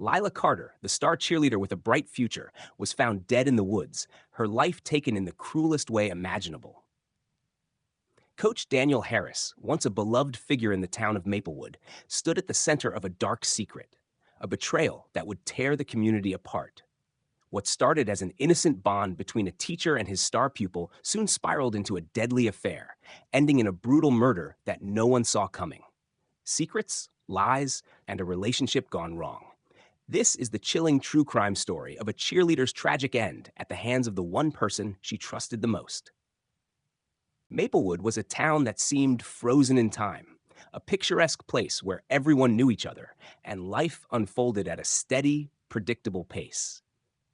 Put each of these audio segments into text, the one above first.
Lila Carter, the star cheerleader with a bright future, was found dead in the woods, her life taken in the cruelest way imaginable. Coach Daniel Harris, once a beloved figure in the town of Maplewood, stood at the center of a dark secret, a betrayal that would tear the community apart. What started as an innocent bond between a teacher and his star pupil soon spiraled into a deadly affair, ending in a brutal murder that no one saw coming. Secrets, lies, and a relationship gone wrong. This is the chilling true crime story of a cheerleader's tragic end at the hands of the one person she trusted the most. Maplewood was a town that seemed frozen in time, a picturesque place where everyone knew each other, and life unfolded at a steady, predictable pace.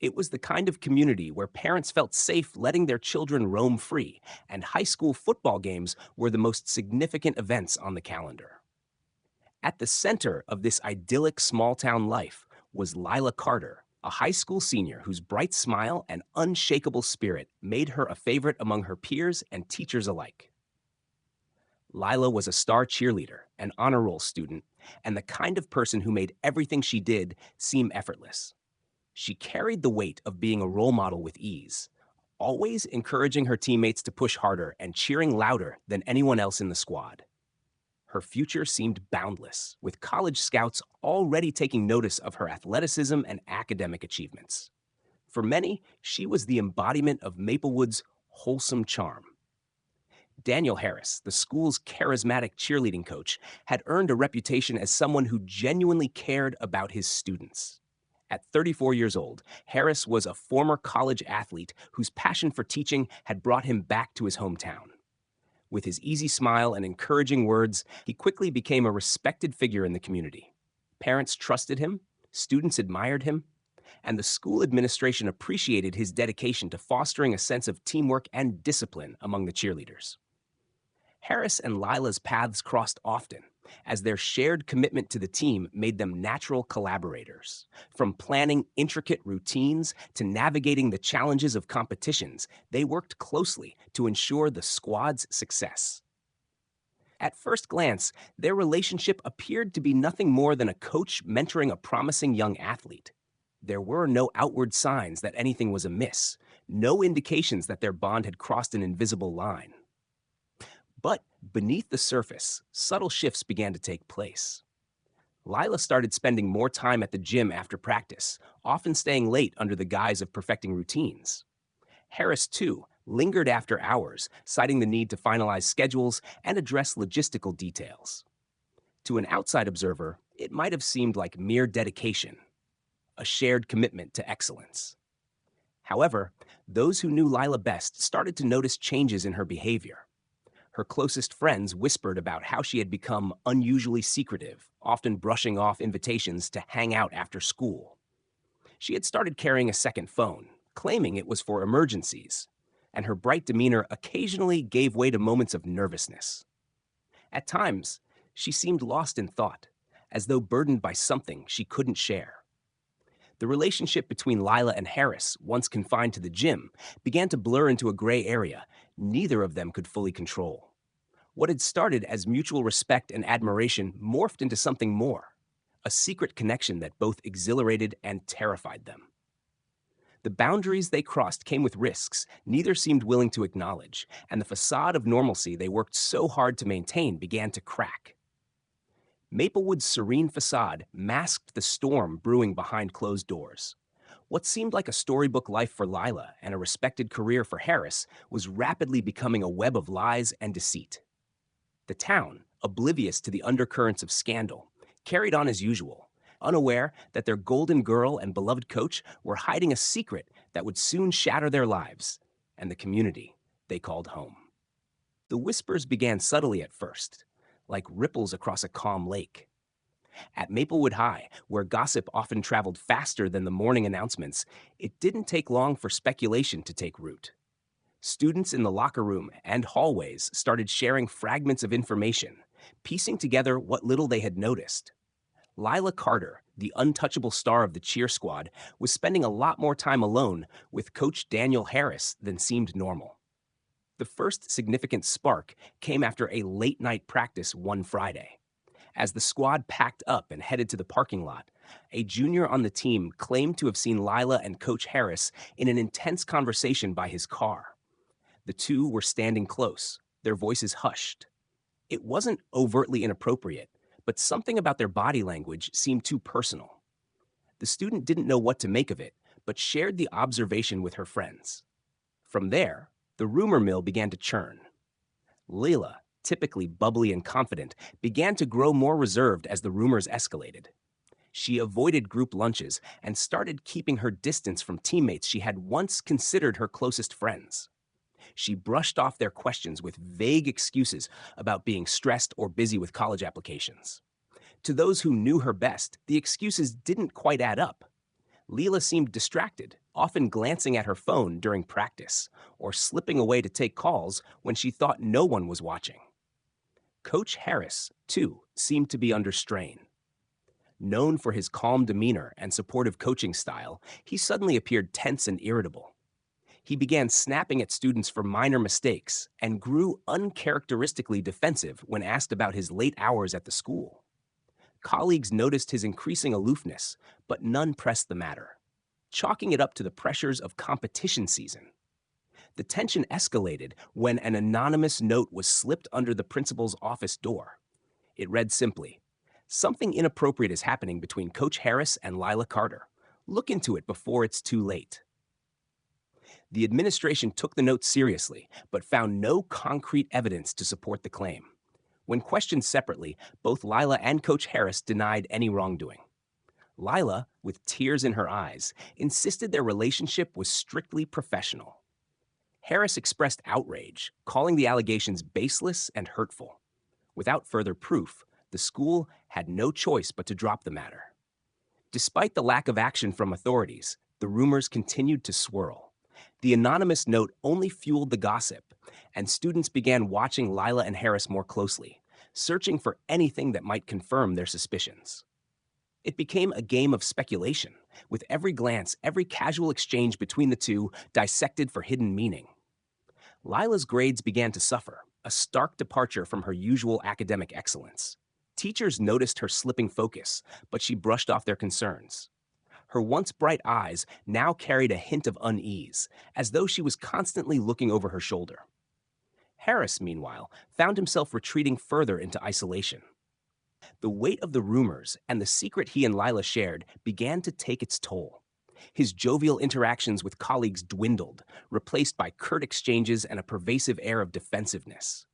It was the kind of community where parents felt safe letting their children roam free, and high school football games were the most significant events on the calendar. At the center of this idyllic small-town life was Lila Carter, a high school senior whose bright smile and unshakable spirit made her a favorite among her peers and teachers alike. Lila was a star cheerleader, an honor roll student, and the kind of person who made everything she did seem effortless. She carried the weight of being a role model with ease, always encouraging her teammates to push harder and cheering louder than anyone else in the squad. Her future seemed boundless, with college scouts already taking notice of her athleticism and academic achievements. For many, she was the embodiment of Maplewood's wholesome charm. Daniel Harris, the school's charismatic cheerleading coach, had earned a reputation as someone who genuinely cared about his students. At 34 years old, Harris was a former college athlete whose passion for teaching had brought him back to his hometown. With his easy smile and encouraging words, he quickly became a respected figure in the community. Parents trusted him, students admired him, and the school administration appreciated his dedication to fostering a sense of teamwork and discipline among the cheerleaders. Harris and Lila's paths crossed often, as their shared commitment to the team made them natural collaborators. From planning intricate routines to navigating the challenges of competitions, they worked closely to ensure the squad's success. At first glance, their relationship appeared to be nothing more than a coach mentoring a promising young athlete. There were no outward signs that anything was amiss, no indications that their bond had crossed an invisible line. But beneath the surface, subtle shifts began to take place. Lila started spending more time at the gym after practice, often staying late under the guise of perfecting routines. Harris, too, lingered after hours, citing the need to finalize schedules and address logistical details. To an outside observer, it might have seemed like mere dedication, a shared commitment to excellence. However, those who knew Lila best started to notice changes in her behavior. Her closest friends whispered about how she had become unusually secretive, often brushing off invitations to hang out after school. She had started carrying a second phone, claiming it was for emergencies, and her bright demeanor occasionally gave way to moments of nervousness. At times, she seemed lost in thought, as though burdened by something she couldn't share. The relationship between Lila and Harris, once confined to the gym, began to blur into a gray area neither of them could fully control. What had started as mutual respect and admiration morphed into something more, a secret connection that both exhilarated and terrified them. The boundaries they crossed came with risks neither seemed willing to acknowledge, and the facade of normalcy they worked so hard to maintain began to crack. Maplewood's serene facade masked the storm brewing behind closed doors. What seemed like a storybook life for Lila and a respected career for Harris was rapidly becoming a web of lies and deceit. The town, oblivious to the undercurrents of scandal, carried on as usual, unaware that their golden girl and beloved coach were hiding a secret that would soon shatter their lives and the community they called home. The whispers began subtly at first, like ripples across a calm lake. At Maplewood High, where gossip often traveled faster than the morning announcements, it didn't take long for speculation to take root. Students in the locker room and hallways started sharing fragments of information, piecing together what little they had noticed. Lila Carter, the untouchable star of the cheer squad, was spending a lot more time alone with Coach Daniel Harris than seemed normal. The first significant spark came after a late-night practice one Friday. As the squad packed up and headed to the parking lot, a junior on the team claimed to have seen Lila and Coach Harris in an intense conversation by his car. The two were standing close, their voices hushed. It wasn't overtly inappropriate, but something about their body language seemed too personal. The student didn't know what to make of it, but shared the observation with her friends. From there, the rumor mill began to churn. Lila, typically bubbly and confident, began to grow more reserved as the rumors escalated. She avoided group lunches and started keeping her distance from teammates she had once considered her closest friends. She brushed off their questions with vague excuses about being stressed or busy with college applications. To those who knew her best, the excuses didn't quite add up. Lila seemed distracted, often glancing at her phone during practice, or slipping away to take calls when she thought no one was watching. Coach Harris, too, seemed to be under strain. Known for his calm demeanor and supportive coaching style, he suddenly appeared tense and irritable. He began snapping at students for minor mistakes and grew uncharacteristically defensive when asked about his late hours at the school. Colleagues noticed his increasing aloofness, but none pressed the matter, chalking it up to the pressures of competition season. The tension escalated when an anonymous note was slipped under the principal's office door. It read simply, "Something inappropriate is happening between Coach Harris and Lila Carter. Look into it before it's too late." The administration took the note seriously, but found no concrete evidence to support the claim. When questioned separately, both Lila and Coach Harris denied any wrongdoing. Lila, with tears in her eyes, insisted their relationship was strictly professional. Harris expressed outrage, calling the allegations baseless and hurtful. Without further proof, the school had no choice but to drop the matter. Despite the lack of action from authorities, the rumors continued to swirl. The anonymous note only fueled the gossip, and students began watching Lila and Harris more closely, searching for anything that might confirm their suspicions. It became a game of speculation, with every glance, every casual exchange between the two dissected for hidden meaning. Lila's grades began to suffer, a stark departure from her usual academic excellence. Teachers noticed her slipping focus, but she brushed off their concerns. Her once bright eyes now carried a hint of unease, as though she was constantly looking over her shoulder. Harris, meanwhile, found himself retreating further into isolation. The weight of the rumors and the secret he and Lila shared began to take its toll. His jovial interactions with colleagues dwindled, replaced by curt exchanges and a pervasive air of defensiveness.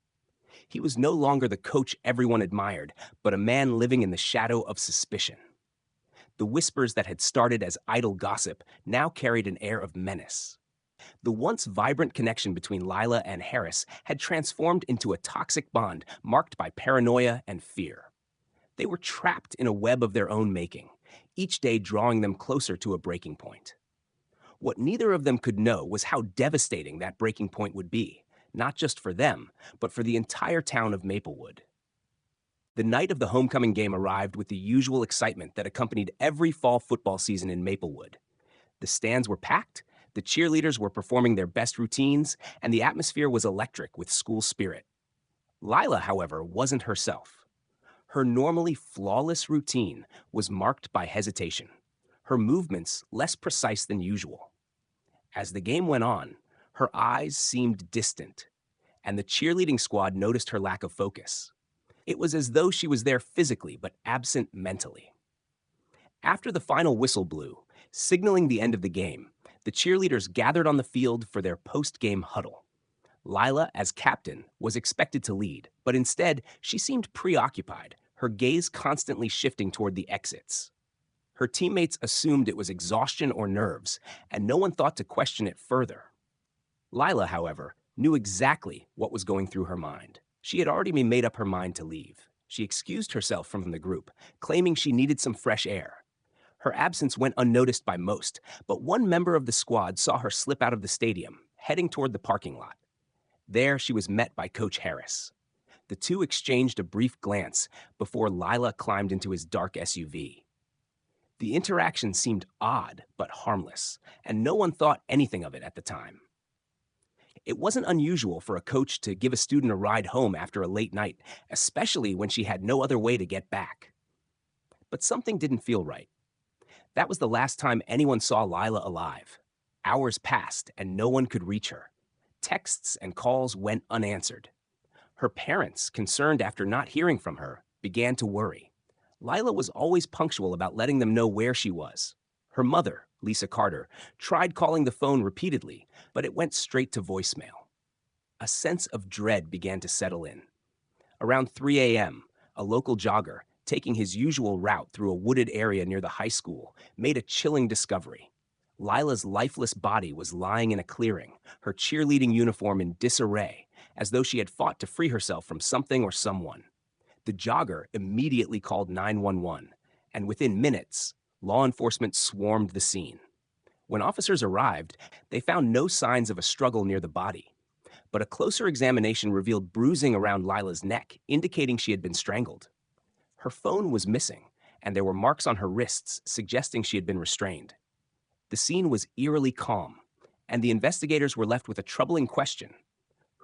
He was no longer the coach everyone admired, but a man living in the shadow of suspicion. The whispers that had started as idle gossip now carried an air of menace. The once vibrant connection between Lila and Harris had transformed into a toxic bond marked by paranoia and fear. They were trapped in a web of their own making, each day drawing them closer to a breaking point. What neither of them could know was how devastating that breaking point would be, not just for them, but for the entire town of Maplewood. The night of the homecoming game arrived with the usual excitement that accompanied every fall football season in Maplewood. The stands were packed, the cheerleaders were performing their best routines, and the atmosphere was electric with school spirit. Lila, however, wasn't herself. Her normally flawless routine was marked by hesitation, her movements less precise than usual. As the game went on, her eyes seemed distant, and the cheerleading squad noticed her lack of focus. It was as though she was there physically but absent mentally. After the final whistle blew, signaling the end of the game, the cheerleaders gathered on the field for their post-game huddle. Lila, as captain, was expected to lead, but instead, she seemed preoccupied, her gaze constantly shifting toward the exits. Her teammates assumed it was exhaustion or nerves, and no one thought to question it further. Lila, however, knew exactly what was going through her mind. She had already made up her mind to leave. She excused herself from the group, claiming she needed some fresh air. Her absence went unnoticed by most, but one member of the squad saw her slip out of the stadium, heading toward the parking lot. There, she was met by Coach Harris. The two exchanged a brief glance before Lila climbed into his dark SUV. The interaction seemed odd but harmless, and no one thought anything of it at the time. It wasn't unusual for a coach to give a student a ride home after a late night, especially when she had no other way to get back. But something didn't feel right. That was the last time anyone saw Lila alive. Hours passed and no one could reach her. Texts and calls went unanswered. Her parents, concerned after not hearing from her, began to worry. Lila was always punctual about letting them know where she was. Her mother, Lila Carter, tried calling the phone repeatedly, but it went straight to voicemail. A sense of dread began to settle in. Around 3 a.m., a local jogger, taking his usual route through a wooded area near the high school, made a chilling discovery. Lila's lifeless body was lying in a clearing, her cheerleading uniform in disarray, as though she had fought to free herself from something or someone. The jogger immediately called 911, and within minutes, law enforcement swarmed the scene. When officers arrived, they found no signs of a struggle near the body, but a closer examination revealed bruising around Lila's neck, indicating she had been strangled. Her phone was missing, and there were marks on her wrists suggesting she had been restrained. The scene was eerily calm, and the investigators were left with a troubling question.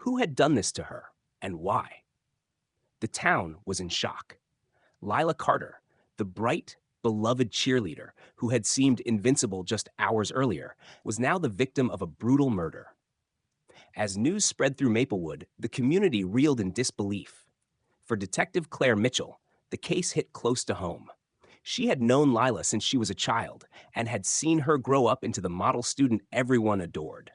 Who had done this to her, and why? The town was in shock. Lila Carter, the bright, beloved cheerleader who had seemed invincible just hours earlier, was now the victim of a brutal murder. As news spread through Maplewood, the community reeled in disbelief. For Detective Claire Mitchell, the case hit close to home. She had known Lila since she was a child and had seen her grow up into the model student everyone adored.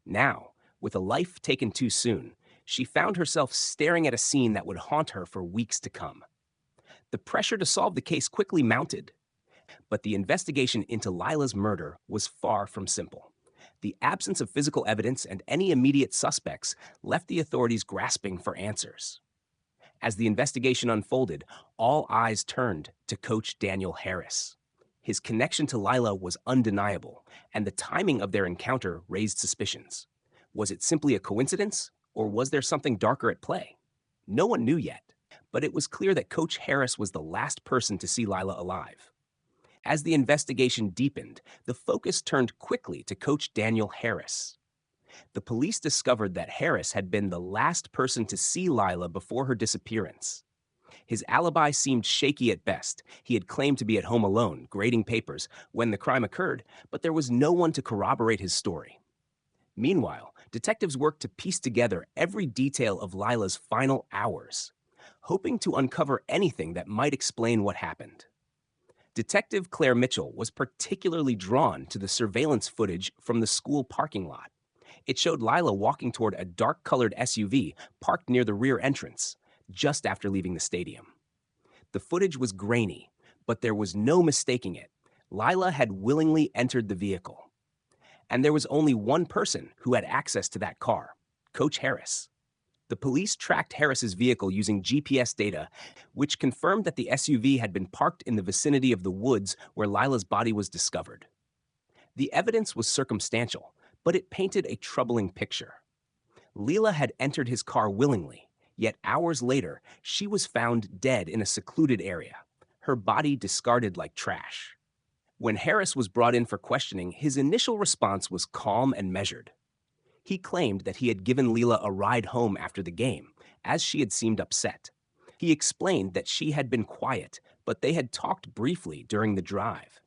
Now, with a life taken too soon, she found herself staring at a scene that would haunt her for weeks to come. The pressure to solve the case quickly mounted, but the investigation into Lila's murder was far from simple. The absence of physical evidence and any immediate suspects left the authorities grasping for answers. As the investigation unfolded, all eyes turned to Coach Daniel Harris. His connection to Lila was undeniable, and the timing of their encounter raised suspicions. Was it simply a coincidence, or was there something darker at play? No one knew yet, but it was clear that Coach Harris was the last person to see Lila alive. As the investigation deepened, the focus turned quickly to Coach Daniel Harris. The police discovered that Harris had been the last person to see Lila before her disappearance. His alibi seemed shaky at best. He had claimed to be at home alone, grading papers, when the crime occurred, but there was no one to corroborate his story. Meanwhile, detectives worked to piece together every detail of Lila's final hours, hoping to uncover anything that might explain what happened. Detective Claire Mitchell was particularly drawn to the surveillance footage from the school parking lot. It showed Lila walking toward a dark-colored SUV parked near the rear entrance, just after leaving the stadium. The footage was grainy, but there was no mistaking it. Lila had willingly entered the vehicle. And there was only one person who had access to that car, Coach Harris. The police tracked Harris's vehicle using GPS data, which confirmed that the SUV had been parked in the vicinity of the woods where Lila's body was discovered. The evidence was circumstantial, but it painted a troubling picture. Lila had entered his car willingly, yet hours later, she was found dead in a secluded area, her body discarded like trash. When Harris was brought in for questioning, his initial response was calm and measured. He claimed that he had given Lila a ride home after the game, as she had seemed upset. He explained that she had been quiet, but they had talked briefly during the drive.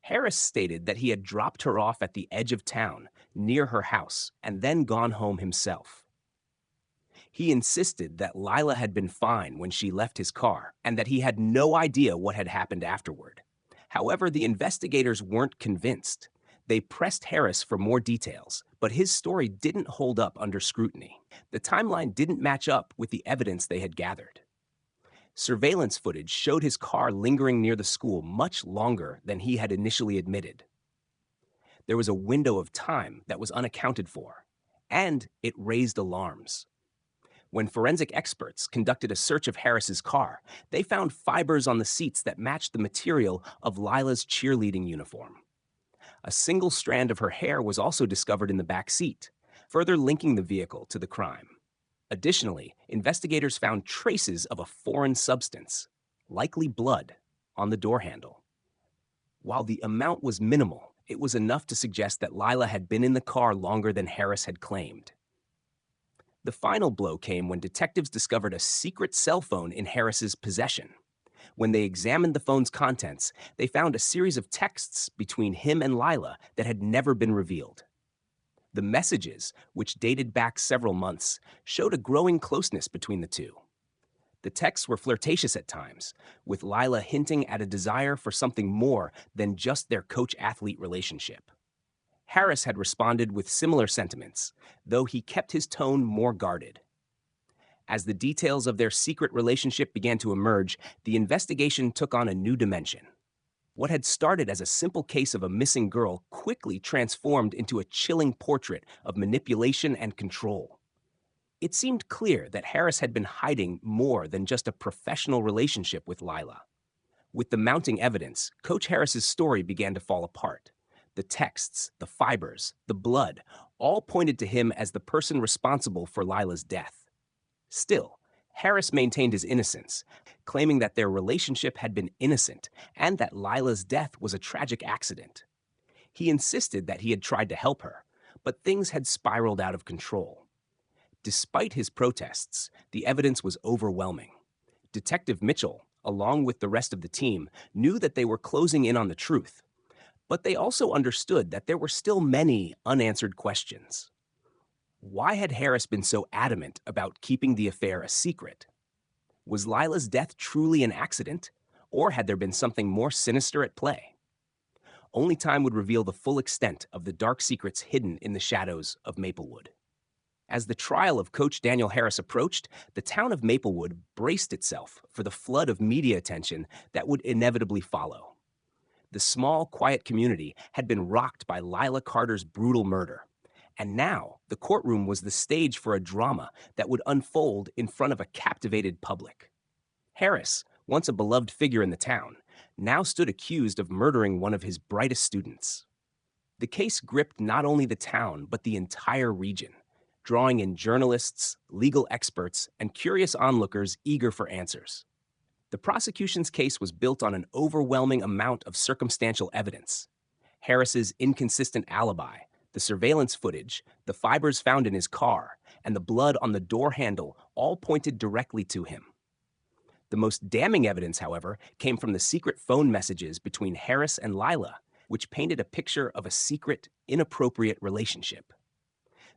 Harris stated that he had dropped her off at the edge of town, near her house, and then gone home himself. He insisted that Lila had been fine when she left his car, and that he had no idea what had happened afterward. However, the investigators weren't convinced. They pressed Harris for more details, but his story didn't hold up under scrutiny. The timeline didn't match up with the evidence they had gathered. Surveillance footage showed his car lingering near the school much longer than he had initially admitted. There was a window of time that was unaccounted for, and it raised alarms. When forensic experts conducted a search of Harris's car, they found fibers on the seats that matched the material of Lila's cheerleading uniform. A single strand of her hair was also discovered in the back seat, further linking the vehicle to the crime. Additionally, investigators found traces of a foreign substance, likely blood, on the door handle. While the amount was minimal, it was enough to suggest that Lila had been in the car longer than Harris had claimed. The final blow came when detectives discovered a secret cell phone in Harris's possession. When they examined the phone's contents, they found a series of texts between him and Lila that had never been revealed. The messages, which dated back several months, showed a growing closeness between the two. The texts were flirtatious at times, with Lila hinting at a desire for something more than just their coach-athlete relationship. Harris had responded with similar sentiments, though he kept his tone more guarded. As the details of their secret relationship began to emerge, the investigation took on a new dimension. What had started as a simple case of a missing girl quickly transformed into a chilling portrait of manipulation and control. It seemed clear that Harris had been hiding more than just a professional relationship with Lila. With the mounting evidence, Coach Harris's story began to fall apart. The texts, the fibers, the blood, all pointed to him as the person responsible for Lila's death. Still, Harris maintained his innocence, claiming that their relationship had been innocent and that Lila's death was a tragic accident. He insisted that he had tried to help her, but things had spiraled out of control. Despite his protests, the evidence was overwhelming. Detective Mitchell, along with the rest of the team, knew that they were closing in on the truth, but they also understood that there were still many unanswered questions. Why had Harris been so adamant about keeping the affair a secret? Was Lila's death truly an accident, or had there been something more sinister at play? Only time would reveal the full extent of the dark secrets hidden in the shadows of Maplewood. As the trial of Coach Daniel Harris approached, the town of Maplewood braced itself for the flood of media attention that would inevitably follow. The small, quiet community had been rocked by Lila Carter's brutal murder, and now the courtroom was the stage for a drama that would unfold in front of a captivated public. Harris, once a beloved figure in the town, now stood accused of murdering one of his brightest students. The case gripped not only the town, but the entire region, drawing in journalists, legal experts, and curious onlookers eager for answers. The prosecution's case was built on an overwhelming amount of circumstantial evidence. Harris's inconsistent alibi, the surveillance footage, the fibers found in his car, and the blood on the door handle all pointed directly to him. The most damning evidence, however, came from the secret phone messages between Harris and Lila, which painted a picture of a secret, inappropriate relationship.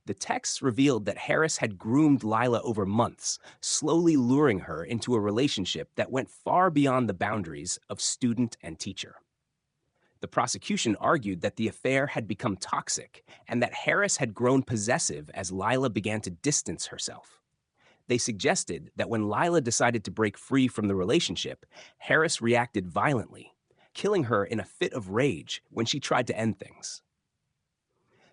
The texts revealed that Harris had groomed Lila over months, slowly luring her into a relationship that went far beyond the boundaries of student and teacher. The prosecution argued that the affair had become toxic and that Harris had grown possessive as Lila began to distance herself. They suggested that when Lila decided to break free from the relationship, Harris reacted violently, killing her in a fit of rage when she tried to end things.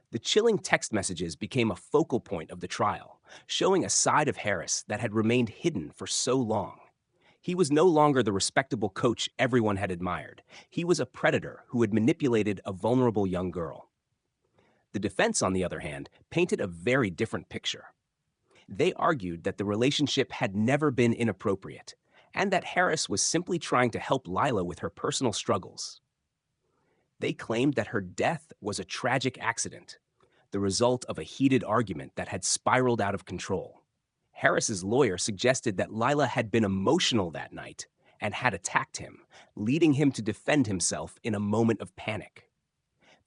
The chilling text messages became a focal point of the trial, showing a side of Harris that had remained hidden for so long. He was no longer the respectable coach everyone had admired. He was a predator who had manipulated a vulnerable young girl. The defense, on the other hand, painted a very different picture. They argued that the relationship had never been inappropriate, and that Harris was simply trying to help Lila with her personal struggles. They claimed that her death was a tragic accident, the result of a heated argument that had spiraled out of control. Harris's lawyer suggested that Lila had been emotional that night and had attacked him, leading him to defend himself in a moment of panic.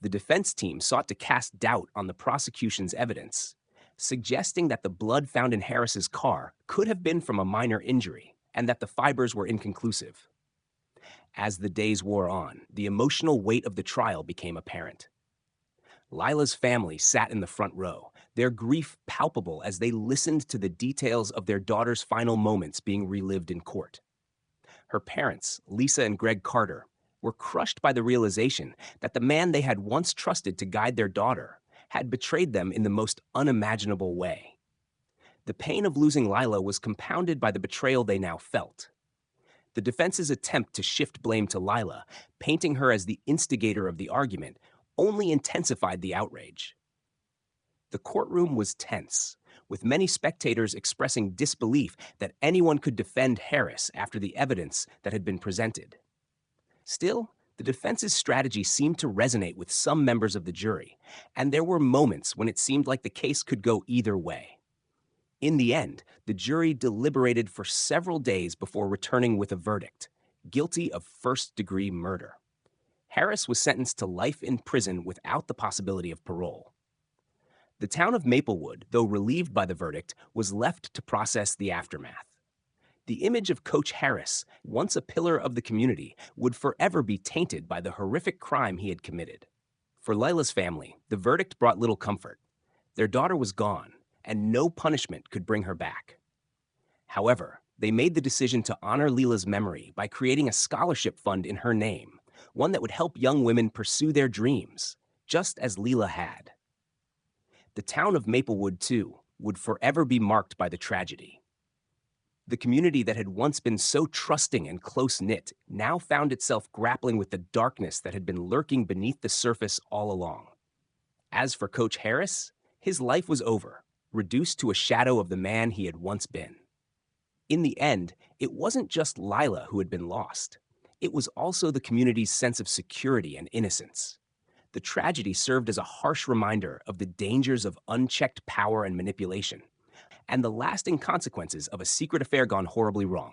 The defense team sought to cast doubt on the prosecution's evidence, suggesting that the blood found in Harris's car could have been from a minor injury and that the fibers were inconclusive. As the days wore on, the emotional weight of the trial became apparent. Lila's family sat in the front row, their grief palpable as they listened to the details of their daughter's final moments being relived in court. Her parents, Lisa and Greg Carter, were crushed by the realization that the man they had once trusted to guide their daughter had betrayed them in the most unimaginable way. The pain of losing Lila was compounded by the betrayal they now felt. The defense's attempt to shift blame to Lila, painting her as the instigator of the argument, only intensified the outrage. The courtroom was tense, with many spectators expressing disbelief that anyone could defend Harris after the evidence that had been presented. Still, the defense's strategy seemed to resonate with some members of the jury, and there were moments when it seemed like the case could go either way. In the end, the jury deliberated for several days before returning with a verdict: guilty of first-degree murder. Harris was sentenced to life in prison without the possibility of parole. The town of Maplewood, though relieved by the verdict, was left to process the aftermath. The image of Coach Harris, once a pillar of the community, would forever be tainted by the horrific crime he had committed. For Lila's family, the verdict brought little comfort. Their daughter was gone, and no punishment could bring her back. However, they made the decision to honor Lila's memory by creating a scholarship fund in her name, one that would help young women pursue their dreams, just as Lila had. The town of Maplewood, too, would forever be marked by the tragedy. The community that had once been so trusting and close-knit now found itself grappling with the darkness that had been lurking beneath the surface all along. As for Coach Harris, his life was over, reduced to a shadow of the man he had once been. In the end, it wasn't just Lila who had been lost. It was also the community's sense of security and innocence. The tragedy served as a harsh reminder of the dangers of unchecked power and manipulation, and the lasting consequences of a secret affair gone horribly wrong.